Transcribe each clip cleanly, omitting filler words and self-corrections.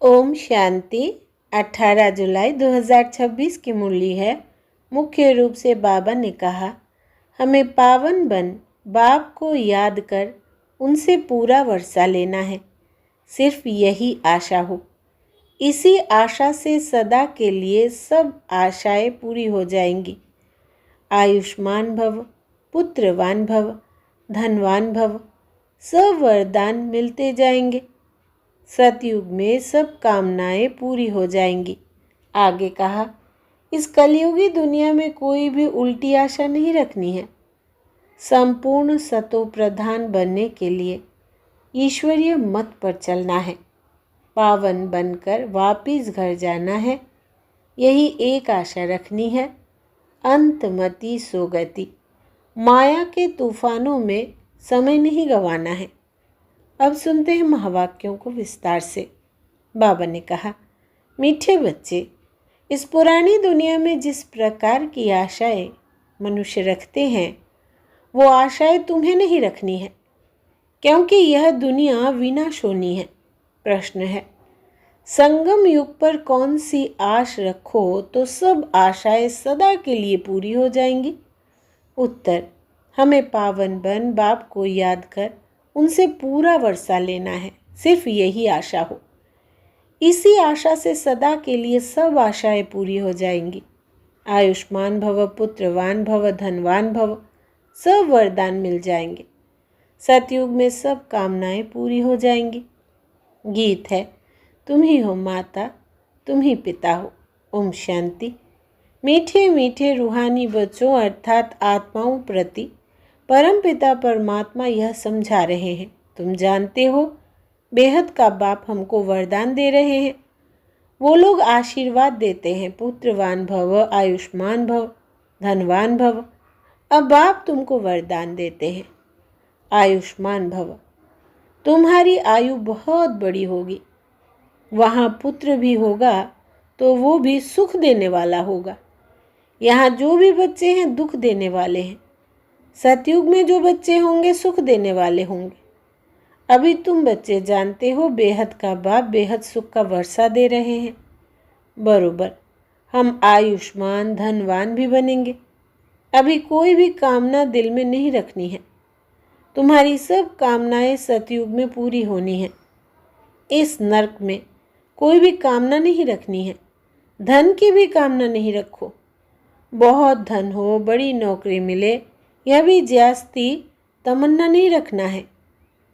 ओम शांति। 18 जुलाई 2026 की मुरली है। मुख्य रूप से बाबा ने कहा, हमें पावन बन बाप को याद कर उनसे पूरा वर्षा लेना है। सिर्फ यही आशा हो। इसी आशा से सदा के लिए सब आशाएं पूरी हो जाएंगी। आयुष्मान भव, पुत्रवान भव, धनवान भव, सब वरदान मिलते जाएंगे। सतयुग में सब कामनाएं पूरी हो जाएंगी। आगे कहा, इस कलयुगी दुनिया में कोई भी उल्टी आशा नहीं रखनी है। संपूर्ण सतो प्रधान बनने के लिए ईश्वरीय मत पर चलना है। पावन बनकर वापिस घर जाना है। यही एक आशा रखनी है। अंतमति सोगति। माया के तूफानों में समय नहीं गंवाना है। अब सुनते हैं महावाक्यों को विस्तार से। बाबा ने कहा, मीठे बच्चे, इस पुरानी दुनिया में जिस प्रकार की आशाएं मनुष्य रखते हैं, वो आशाएं तुम्हें नहीं रखनी है, क्योंकि यह दुनिया विनाश होनी है। प्रश्न है, संगम युग पर कौन सी आश रखो तो सब आशाएं सदा के लिए पूरी हो जाएंगी? उत्तर, हमें पावन बन बाप को याद कर उनसे पूरा वर्षा लेना है। सिर्फ यही आशा हो। इसी आशा से सदा के लिए सब आशाएं पूरी हो जाएंगी। आयुष्मान भव, पुत्रवान भव, धनवान भव, सब वरदान मिल जाएंगे। सतयुग में सब कामनाएं पूरी हो जाएंगी। गीत है, तुम ही हो माता, तुम ही पिता हो। ओम शांति। मीठे मीठे रूहानी बच्चों अर्थात आत्माओं प्रति परमपिता परमात्मा यह समझा रहे हैं, तुम जानते हो बेहद का बाप हमको वरदान दे रहे हैं। वो लोग आशीर्वाद देते हैं, पुत्रवान भव, आयुष्मान भव, धनवान भव। अब बाप तुमको वरदान देते हैं, आयुष्मान भव। तुम्हारी आयु बहुत बड़ी होगी। वहाँ पुत्र भी होगा तो वो भी सुख देने वाला होगा। यहाँ जो भी बच्चे हैं दुख देने वाले हैं। सतयुग में जो बच्चे होंगे सुख देने वाले होंगे। अभी तुम बच्चे जानते हो बेहद का बाप बेहद सुख का वर्षा दे रहे हैं। बरोबर हम आयुष्मान धनवान भी बनेंगे। अभी कोई भी कामना दिल में नहीं रखनी है। तुम्हारी सब कामनाएं सतयुग में पूरी होनी है। इस नरक में कोई भी कामना नहीं रखनी है। धन की भी कामना नहीं रखो। बहुत धन हो, बड़ी नौकरी मिले, यह भी जास्ती तमन्ना नहीं रखना है।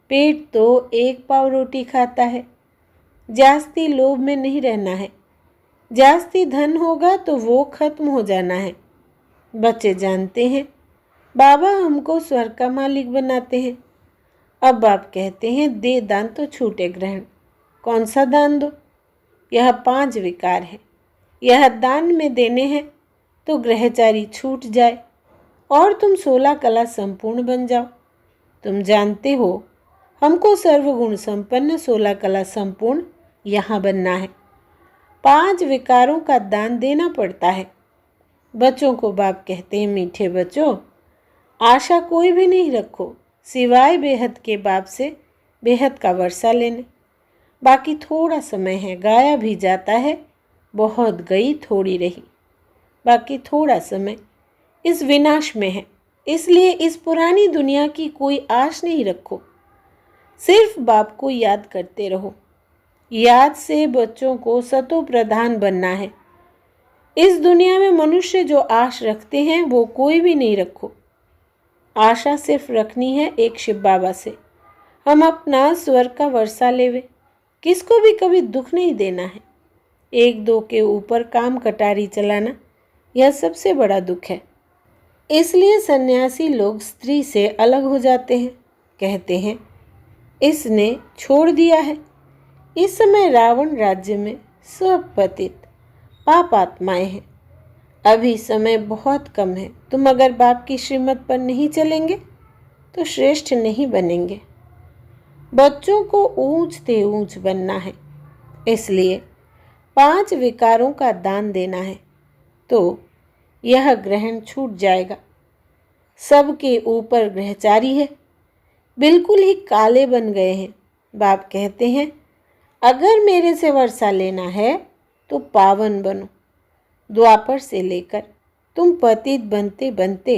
पेट तो एक पाव रोटी खाता है। जास्ती लोभ में नहीं रहना है। जास्ती धन होगा तो वो खत्म हो जाना है। बच्चे जानते हैं बाबा हमको स्वर्ग का मालिक बनाते हैं। अब बाप कहते हैं दे दान तो छूटे ग्रहण। कौन सा दान दो? यह 5 विकार है। यह दान में देने हैं तो ग्रहचारी छूट जाए और तुम 16 कला संपूर्ण बन जाओ। तुम जानते हो हमको सर्वगुण संपन्न 16 कला संपूर्ण यहाँ बनना है। 5 विकारों का दान देना पड़ता है। बच्चों को बाप कहते हैं, मीठे बच्चों, आशा कोई भी नहीं रखो सिवाय बेहद के बाप से बेहद का वर्षा लेने। बाकी थोड़ा समय है, गाया भी जाता है, बहुत गई थोड़ी रही। बाकी थोड़ा समय इस विनाश में है। इसलिए इस पुरानी दुनिया की कोई आश नहीं रखो। सिर्फ बाप को याद करते रहो। याद से बच्चों को सतो प्रधान बनना है। इस दुनिया में मनुष्य जो आश रखते हैं वो कोई भी नहीं रखो। आशा सिर्फ रखनी है एक शिव बाबा से। हम अपना स्वर्ग का वर्षा लेवे। किसको भी कभी दुख नहीं देना है। 1-2 के ऊपर काम कटारी चलाना यह सबसे बड़ा दुख है। इसलिए सन्यासी लोग स्त्री से अलग हो जाते हैं। कहते हैं इसने छोड़ दिया है। इस समय रावण राज्य में सब पतित पापात्माएं हैं। अभी समय बहुत कम है। तुम अगर बाप की श्रीमत पर नहीं चलेंगे तो श्रेष्ठ नहीं बनेंगे। बच्चों को ऊंच से ऊंच बनना है। इसलिए 5 विकारों का दान देना है तो यह ग्रहण छूट जाएगा। सबके ऊपर ग्रहचारी है, बिल्कुल ही काले बन गए हैं। बाप कहते हैं अगर मेरे से वर्षा लेना है तो पावन बनो। द्वापर से लेकर तुम पतित बनते बनते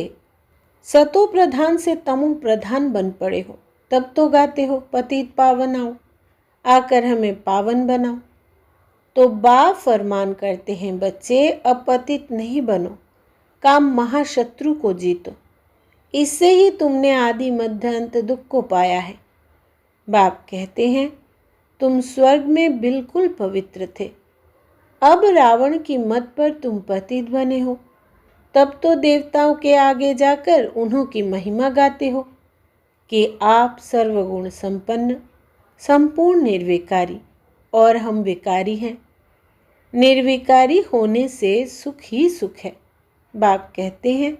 सतो प्रधान से तमो प्रधान बन पड़े हो, तब तो गाते हो पतित पावन आओ, आकर हमें पावन बनाओ। तो बाप फरमान करते हैं, बच्चे अब पतित नहीं बनो, काम महाशत्रु को जीतो। इससे ही तुमने आदि मध्य अंत दुख को पाया है। बाप कहते हैं, तुम स्वर्ग में बिल्कुल पवित्र थे, अब रावण की मत पर तुम पतित बने हो, तब तो देवताओं के आगे जाकर उन्हों की महिमा गाते हो कि आप सर्वगुण संपन्न, संपूर्ण निर्विकारी और हम विकारी हैं। निर्विकारी होने से सुख ही सुख है। बाप कहते हैं,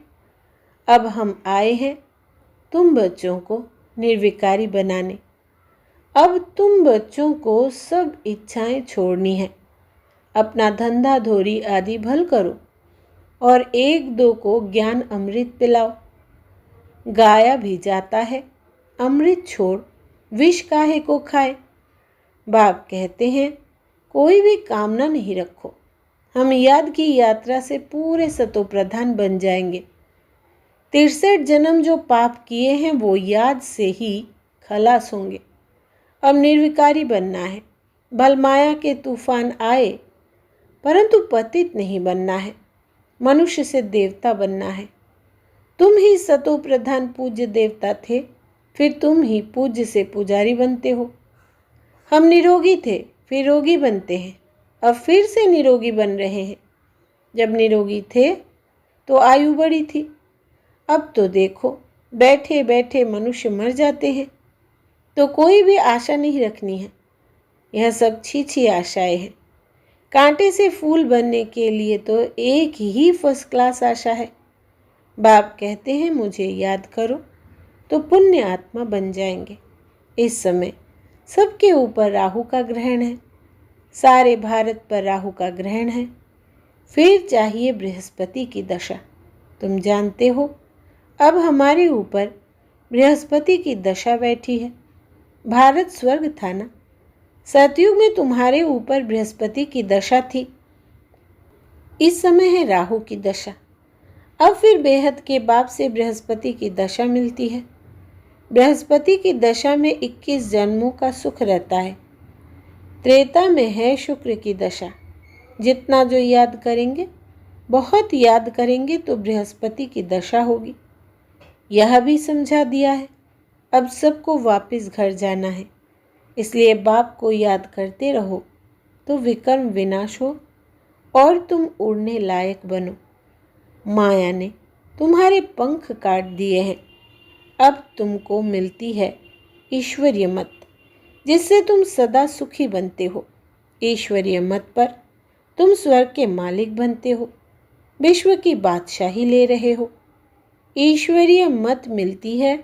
अब हम आए हैं तुम बच्चों को निर्विकारी बनाने। अब तुम बच्चों को सब इच्छाएं छोड़नी है, अपना धंधा धोरी आदि भल करो और एक दो को ज्ञान अमृत पिलाओ। गाया भी जाता है, अमृत छोड़ विष काहे को खाए। बाप कहते हैं, कोई भी कामना नहीं रखो, हम याद की यात्रा से पूरे सतो प्रधान बन जाएंगे। 63 जन्म जो पाप किए हैं वो याद से ही खलास होंगे। अब निर्विकारी बनना है। बलमाया के तूफान आए परंतु पतित नहीं बनना है, मनुष्य से देवता बनना है। तुम ही सतो प्रधान पूज्य देवता थे, फिर तुम ही पूज्य से पुजारी बनते हो। हम निरोगी थे, फिर रोगी बनते हैं, अब फिर से निरोगी बन रहे हैं। जब निरोगी थे तो आयु बड़ी थी, अब तो देखो बैठे बैठे मनुष्य मर जाते हैं। तो कोई भी आशा नहीं रखनी है, यह सब छी आशाएं हैं। कांटे से फूल बनने के लिए तो एक ही फर्स्ट क्लास आशा है। बाप कहते हैं, मुझे याद करो तो पुण्य आत्मा बन जाएंगे। इस समय सबके ऊपर राहु का ग्रहण है, सारे भारत पर राहु का ग्रहण है। फिर चाहिए बृहस्पति की दशा। तुम जानते हो अब हमारे ऊपर बृहस्पति की दशा बैठी है। भारत स्वर्ग था ना, सतयुग में तुम्हारे ऊपर बृहस्पति की दशा थी, इस समय है राहु की दशा। अब फिर बेहद के बाप से बृहस्पति की दशा मिलती है। बृहस्पति की दशा में 21 जन्मों का सुख रहता है। त्रेता में है शुक्र की दशा। जितना जो याद करेंगे, बहुत याद करेंगे तो बृहस्पति की दशा होगी। यह भी समझा दिया है। अब सबको वापस घर जाना है, इसलिए बाप को याद करते रहो तो विकर्म विनाश हो और तुम उड़ने लायक बनो। माया ने तुम्हारे पंख काट दिए हैं, अब तुमको मिलती है ईश्वरीय मत, जिससे तुम सदा सुखी बनते हो। ईश्वरीय मत पर तुम स्वर्ग के मालिक बनते हो, विश्व की बादशाही ले रहे हो। ईश्वरीय मत मिलती है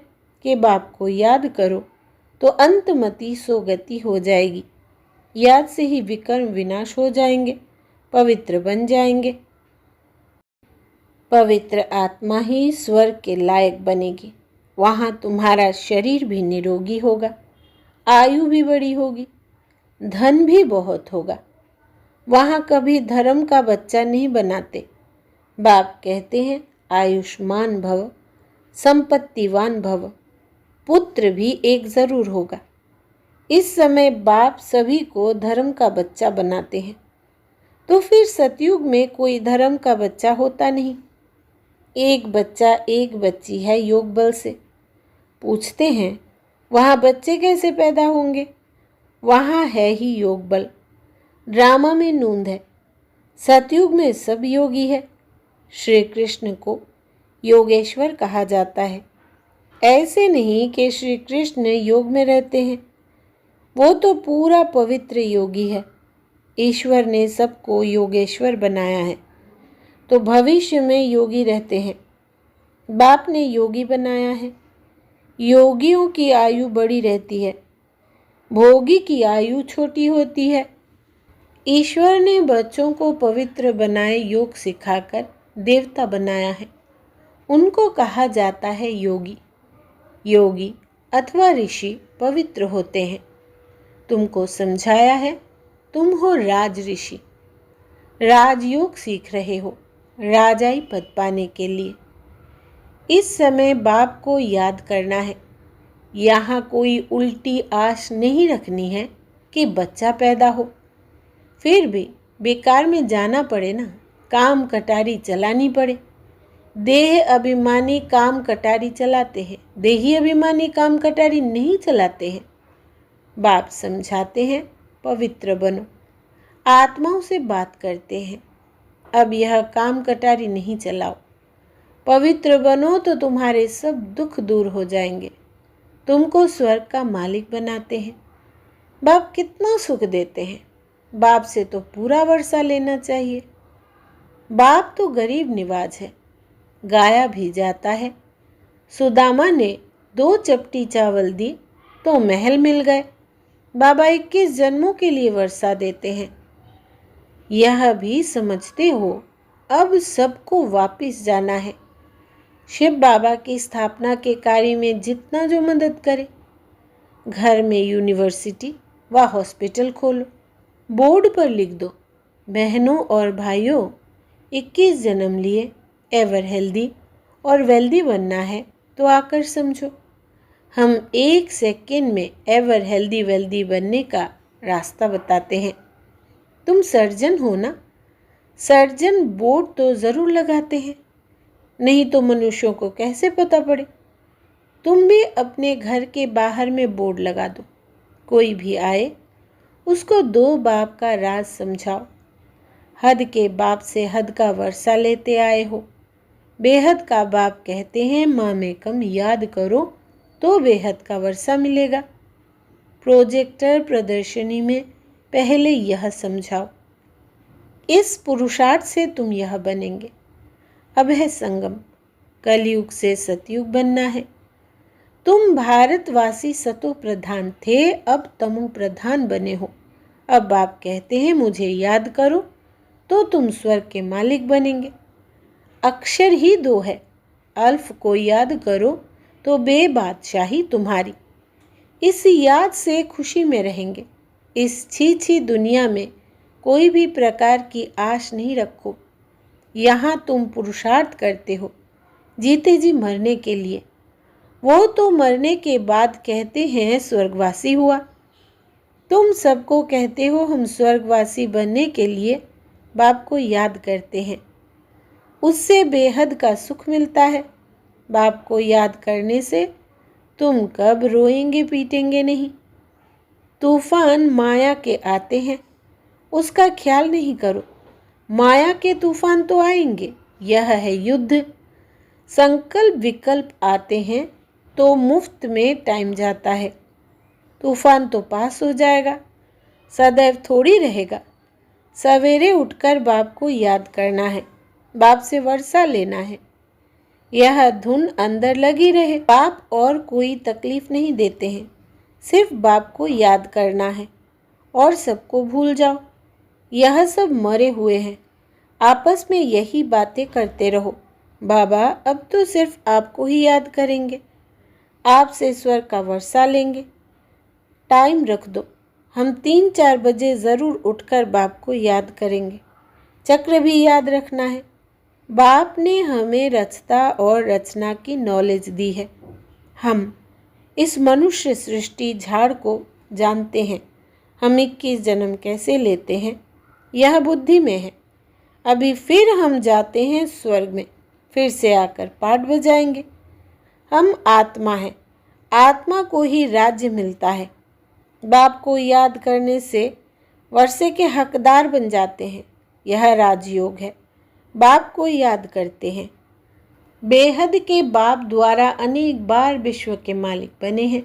कि बाप को याद करो तो अंतमति सोगति हो जाएगी। याद से ही विकर्म विनाश हो जाएंगे, पवित्र बन जाएंगे। पवित्र आत्मा ही स्वर्ग के लायक बनेगी। वहाँ तुम्हारा शरीर भी निरोगी होगा, आयु भी बड़ी होगी, धन भी बहुत होगा। वहाँ कभी धर्म का बच्चा नहीं बनाते। बाप कहते हैं, आयुष्मान भव, संपत्तिवान भव, पुत्र भी एक जरूर होगा। इस समय बाप सभी को धर्म का बच्चा बनाते हैं, तो फिर सतयुग में कोई धर्म का बच्चा होता नहीं। एक बच्चा एक बच्ची है योग बल से। पूछते हैं, वहाँ बच्चे कैसे पैदा होंगे? वहाँ है ही योग बल। ड्रामा में नूंद है। सतयुग में सब योगी है। श्री कृष्ण को योगेश्वर कहा जाता है। ऐसे नहीं कि श्री कृष्ण योग में रहते हैं, वो तो पूरा पवित्र योगी है। ईश्वर ने सबको योगेश्वर बनाया है, तो भविष्य में योगी रहते हैं। बाप ने योगी बनाया है। योगियों की आयु बड़ी रहती है, भोगी की आयु छोटी होती है। ईश्वर ने बच्चों को पवित्र बनाए योग सिखाकर देवता बनाया है। उनको कहा जाता है योगी। योगी अथवा ऋषि पवित्र होते हैं। तुमको समझाया है। तुम हो राज ऋषि, राजयोग सीख रहे हो राजाई पद पाने के लिए। इस समय बाप को याद करना है। यहाँ कोई उल्टी आश नहीं रखनी है कि बच्चा पैदा हो, फिर भी बेकार में जाना पड़े ना, काम कटारी चलानी पड़े। देह अभिमानी काम कटारी चलाते हैं, देही अभिमानी काम कटारी नहीं चलाते हैं। बाप समझाते हैं पवित्र बनो, आत्माओं से बात करते हैं। अब यह काम कटारी नहीं चलाओ, पवित्र बनो तो तुम्हारे सब दुख दूर हो जाएंगे। तुमको स्वर्ग का मालिक बनाते हैं। बाप कितना सुख देते हैं, बाप से तो पूरा वर्षा लेना चाहिए। बाप तो गरीब निवाज है, गाया भी जाता है। सुदामा ने 2 चपटी चावल दी तो महल मिल गए। बाबा 21 जन्मों के लिए वर्षा देते हैं। यह भी समझते हो अब सबको वापिस जाना है। शिव बाबा की स्थापना के कार्य में जितना जो मदद करे, घर में यूनिवर्सिटी व हॉस्पिटल खोलो, बोर्ड पर लिख दो, बहनों और भाइयों 21 जन्म लिए, एवर हेल्दी और वेल्दी बनना है तो आकर समझो। हम 1 सेकेंड में एवर हेल्दी वेल्दी बनने का रास्ता बताते हैं। तुम सर्जन हो ना, सर्जन बोर्ड तो ज़रूर लगाते हैं, नहीं तो मनुष्यों को कैसे पता पड़े। तुम भी अपने घर के बाहर में बोर्ड लगा दो, कोई भी आए उसको 2 बाप का राज समझाओ। हद के बाप से हद का वर्षा लेते आए हो। बेहद का बाप कहते हैं माँ में कम याद करो तो बेहद का वर्षा मिलेगा। प्रोजेक्टर प्रदर्शनी में पहले यह समझाओ, इस पुरुषार्थ से तुम यह बनेंगे। अब है संगम, कलयुग से सतयुग बनना है। तुम भारतवासी सतो प्रधान थे, अब तमो प्रधान बने हो। अब बाप कहते हैं मुझे याद करो तो तुम स्वर्ग के मालिक बनेंगे। अक्षर ही 2 है, अल्फ को याद करो तो बेबादशाही तुम्हारी। इस याद से खुशी में रहेंगे। इस छी दुनिया में कोई भी प्रकार की आश नहीं रखो। यहाँ तुम पुरुषार्थ करते हो जीते जी मरने के लिए। वो तो मरने के बाद कहते हैं स्वर्गवासी हुआ। तुम सबको कहते हो हम स्वर्गवासी बनने के लिए बाप को याद करते हैं, उससे बेहद का सुख मिलता है। बाप को याद करने से तुम कब रोएंगे पीटेंगे नहीं। तूफान माया के आते हैं, उसका ख्याल नहीं करो। माया के तूफान तो आएंगे, यह है युद्ध। संकल्प विकल्प आते हैं तो मुफ्त में टाइम जाता है। तूफान तो पास हो जाएगा, सदैव थोड़ी रहेगा। सवेरे उठकर बाप को याद करना है, बाप से वर्षा लेना है। यह धुन अंदर लगी रहे। बाप और कोई तकलीफ नहीं देते हैं, सिर्फ बाप को याद करना है और सबको भूल जाओ। यह सब मरे हुए हैं, आपस में यही बातें करते रहो। बाबा अब तो सिर्फ आपको ही याद करेंगे, आपसे स्वर्ग का वर्षा लेंगे। टाइम रख दो, हम 3-4 बजे ज़रूर उठकर बाप को याद करेंगे। चक्र भी याद रखना है। बाप ने हमें रचता और रचना की नॉलेज दी है। हम इस मनुष्य सृष्टि झाड़ को जानते हैं। हम 21 जन्म कैसे लेते हैं यह बुद्धि में है। अभी फिर हम जाते हैं स्वर्ग में, फिर से आकर पाठ बजाएंगे। हम आत्मा हैं, आत्मा को ही राज्य मिलता है। बाप को याद करने से वर्षे के हकदार बन जाते हैं। यह राजयोग है। बाप को याद करते हैं। बेहद के बाप द्वारा अनेक बार विश्व के मालिक बने हैं,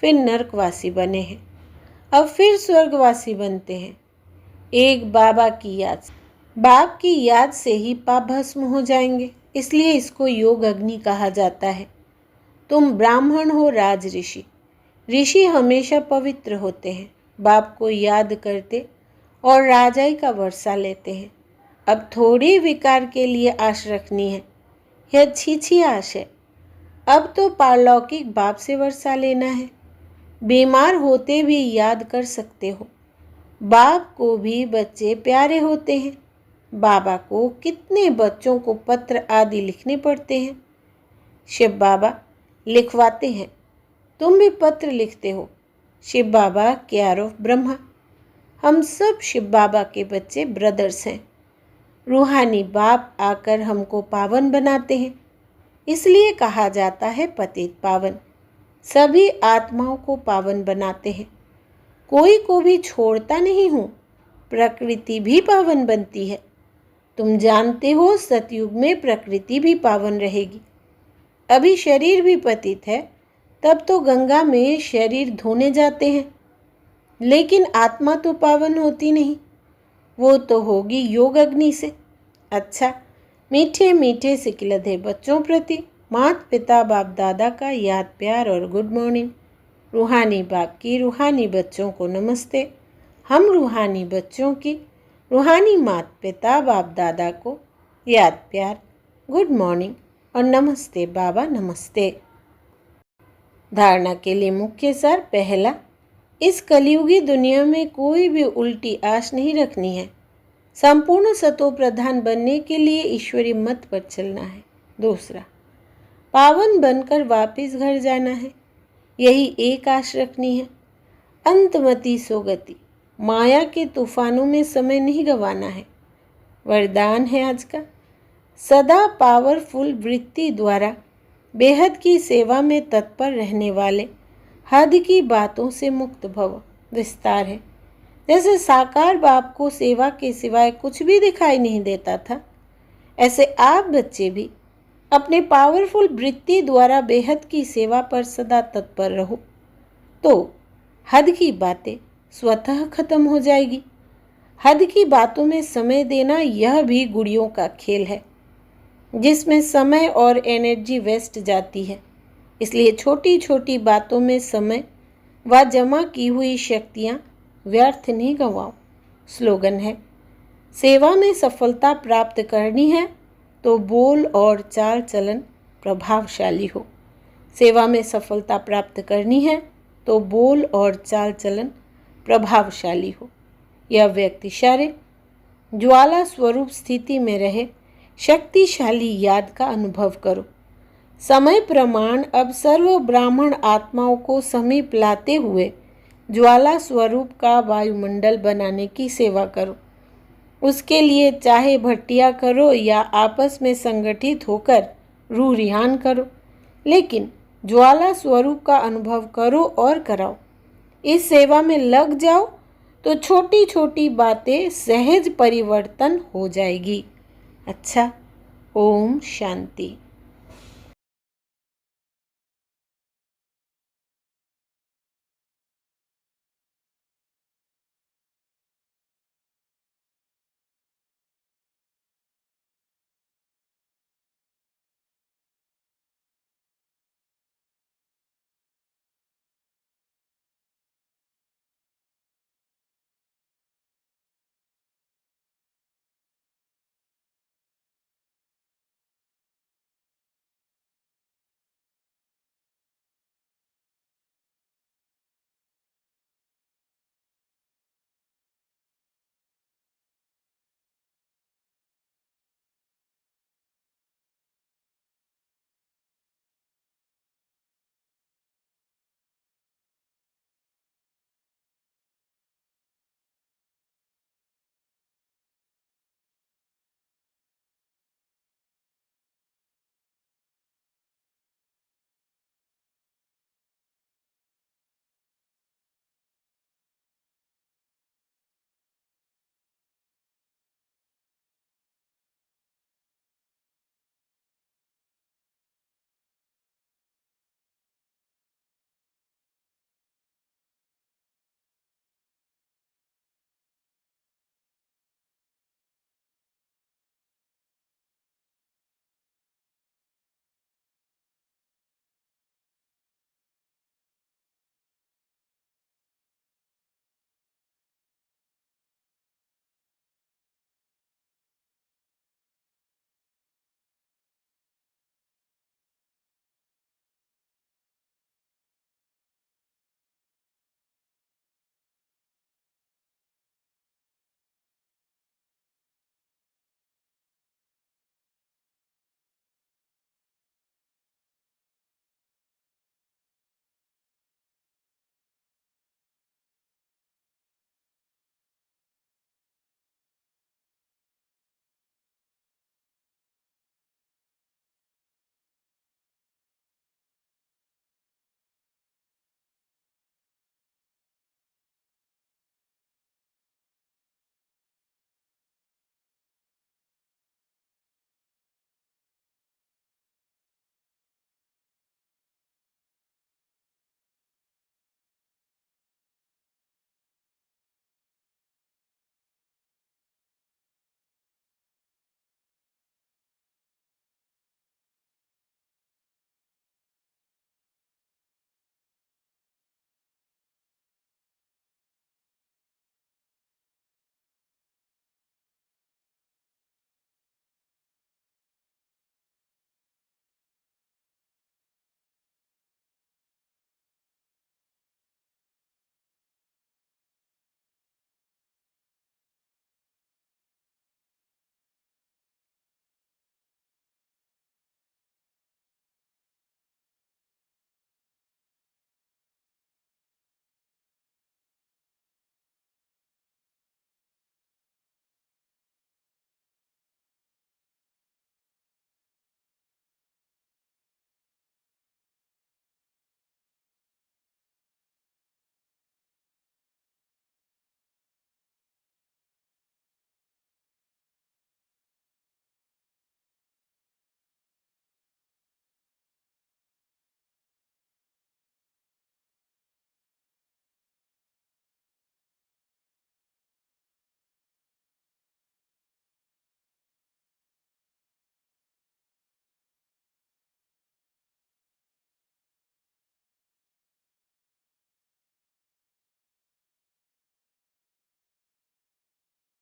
फिर नरकवासी बने हैं, अब फिर स्वर्गवासी बनते हैं। एक बाबा की याद से, बाप की याद से ही पाप भस्म हो जाएंगे, इसलिए इसको योग अग्नि कहा जाता है। तुम ब्राह्मण हो राज ऋषि। ऋषि हमेशा पवित्र होते हैं, बाप को याद करते और राजाई का वर्षा लेते हैं। अब थोड़ी विकार के लिए आश रखनी है, यह छी आश है। अब तो पारलौकिक बाप से वर्षा लेना है। बीमार होते भी याद कर सकते हो। बाप को भी बच्चे प्यारे होते हैं। बाबा को कितने बच्चों को पत्र आदि लिखने पड़ते हैं। शिव बाबा लिखवाते हैं, तुम भी पत्र लिखते हो। शिव बाबा केयर ऑफ ब्रह्मा। हम सब शिव बाबा के बच्चे ब्रदर्स हैं। रूहानी बाप आकर हमको पावन बनाते हैं, इसलिए कहा जाता है पतित पावन। सभी आत्माओं को पावन बनाते हैं, कोई को भी छोड़ता नहीं हूँ। प्रकृति भी पावन बनती है। तुम जानते हो सतयुग में प्रकृति भी पावन रहेगी। अभी शरीर भी पतित है, तब तो गंगा में शरीर धोने जाते हैं, लेकिन आत्मा तो पावन होती नहीं, वो तो होगी योग अग्नि से। अच्छा, मीठे मीठे सिकिलधे बच्चों प्रति माता पिता बाप दादा का याद प्यार और गुड मॉर्निंग। रूहानी बाप की रूहानी बच्चों को नमस्ते। हम रूहानी बच्चों की रूहानी माता पिता बाप दादा को याद प्यार, गुड मॉर्निंग और नमस्ते बाबा नमस्ते। धारणा के लिए मुख्य सार। पहला, इस कलयुगी दुनिया में कोई भी उल्टी आश नहीं रखनी है। संपूर्ण सतो प्रधान बनने के लिए ईश्वरी मत पर चलना है। दूसरा, पावन बनकर वापस घर जाना है, यही एक आश रखनी है। अंतमति सोगति, माया के तूफानों में समय नहीं गंवाना है। वरदान है आज का, सदा पावरफुल वृत्ति द्वारा बेहद की सेवा में तत्पर रहने वाले हद की बातों से मुक्त भव। विस्तार है, जैसे साकार बाप को सेवा के सिवाय कुछ भी दिखाई नहीं देता था, ऐसे आप बच्चे भी अपने पावरफुल वृत्ति द्वारा बेहद की सेवा पर सदा तत्पर रहो, तो हद की बातें स्वतः खत्म हो जाएगी। हद की बातों में समय देना यह भी गुड़ियों का खेल है, जिसमें समय और एनर्जी वेस्ट जाती है। इसलिए छोटी छोटी बातों में समय व जमा की हुई शक्तियाँ व्यर्थ नहीं गंवाओ। स्लोगन है, सेवा में सफलता प्राप्त करनी है तो बोल और चाल चलन प्रभावशाली हो। सेवा में सफलता प्राप्त करनी है तो बोल और चाल चलन प्रभावशाली हो। यह व्यक्ति सारे ज्वाला स्वरूप स्थिति में रहे, शक्तिशाली याद का अनुभव करो। समय प्रमाण अब सर्व ब्राह्मण आत्माओं को समीप लाते हुए ज्वाला स्वरूप का वायुमंडल बनाने की सेवा करो। उसके लिए चाहे भट्टिया करो या आपस में संगठित होकर रूह रिहान करो, लेकिन ज्वाला स्वरूप का अनुभव करो और कराओ। इस सेवा में लग जाओ तो छोटी छोटी बातें सहज परिवर्तन हो जाएगी। अच्छा, ओम शांति।